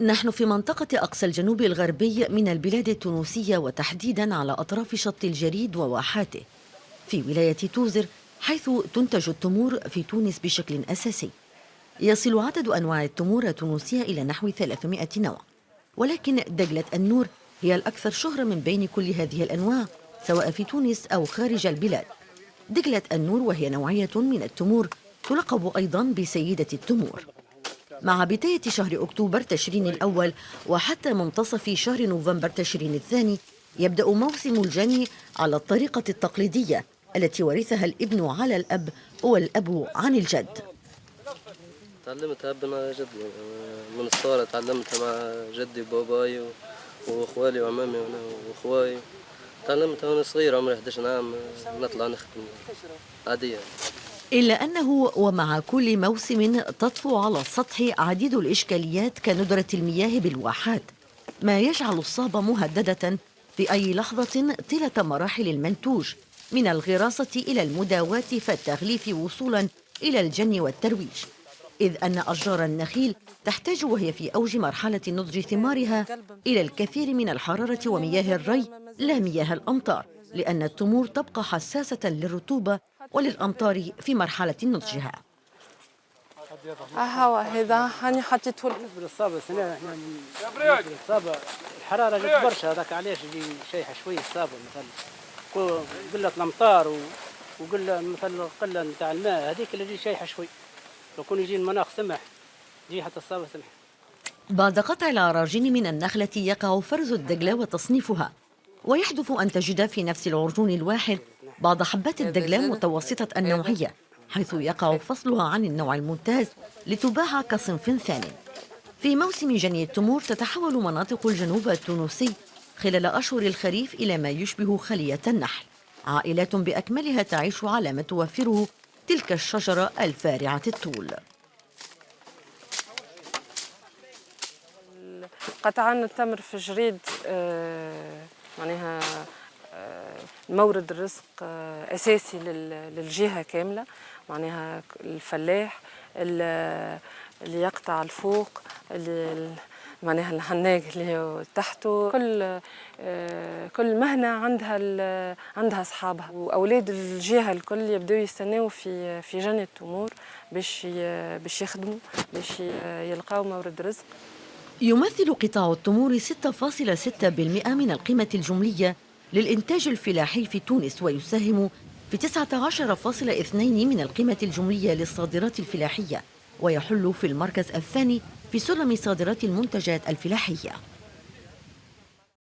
نحن في منطقة أقصى الجنوب الغربي من البلاد التونسية، وتحديداً على أطراف شط الجريد وواحاته في ولاية توزر، حيث تنتج التمور في تونس بشكل أساسي. يصل عدد أنواع التمور التونسية إلى نحو 300 نوع، ولكن دجلة النور هي الأكثر شهرة من بين كل هذه الأنواع، سواء في تونس أو خارج البلاد. دجلة النور وهي نوعية من التمور تلقب أيضاً بسيدة التمور. مع بداية شهر أكتوبر تشرين الأول وحتى منتصف شهر نوفمبر تشرين الثاني يبدأ موسم الجني على الطريقة التقليدية التي ورثها الابن على الأب والأب عن الجد. تعلمتها مع جدي من الصغر، تعلمتها مع جدي وباباي واخوالي وعمامي واخواي. تعلمتها وانا صغير عمري 11 عام، نطلع نخدم عادية. إلا أنه ومع كل موسم تطفو على السطح عديد الإشكاليات كندرة المياه بالواحات، ما يجعل الصاب مهددة في أي لحظة طيلة مراحل المنتوج، من الغراسة إلى المداواة فالتغليف وصولا إلى الجني والترويج، إذ أن أشجار النخيل تحتاج وهي في أوج مرحلة نضج ثمارها إلى الكثير من الحرارة ومياه الري لا مياه الأمطار، لأن التمور تبقى حساسة للرطوبة وللأمطار في مرحلة نضجها. هوا هذا هاني حطيته بالنسبة للصابة السنة احنا بالنسبة للصابة الحرارة جت برشا، هذاك علاش يجي شايحة شوية الصابة، مثلا قلة الأمطار وقلة مثلا قلة نتاع الماء، هذيك اللي تجي شايحة شوي. لو كون يجي المناخ سمح تجي حتى الصابة سمح. بعد قطع الأراجين من النخلة يقع فرز الدجلة وتصنيفها، ويحدث أن تجد في نفس العرجون الواحد بعض حبات الدجلة متوسطة النوعية، حيث يقع فصلها عن النوع الممتاز لتباع كصنف ثاني. في موسم جني التمور تتحول مناطق الجنوب التونسي خلال أشهر الخريف إلى ما يشبه خلية النحل، عائلات بأكملها تعيش على ما توفره تلك الشجرة الفارعة الطول. قطعان التمر في جريد معناها مورد الرزق أساسي للجهة كاملة، معناها الفلاح اللي يقطع الفوق، اللي معناها الحناق اللي هو تحته، كل مهنة عندها أصحابها، وأولاد الجهة الكل يبدأوا يستناوا في جني التمور باش يخدموا، باش يلقاو مورد رزق. يمثل قطاع التمور 6.6% من القيمة الجملية للإنتاج الفلاحي في تونس، ويساهم في 19.2% من القيمة الجملية للصادرات الفلاحية، ويحل في المركز الثاني في سلم صادرات المنتجات الفلاحية.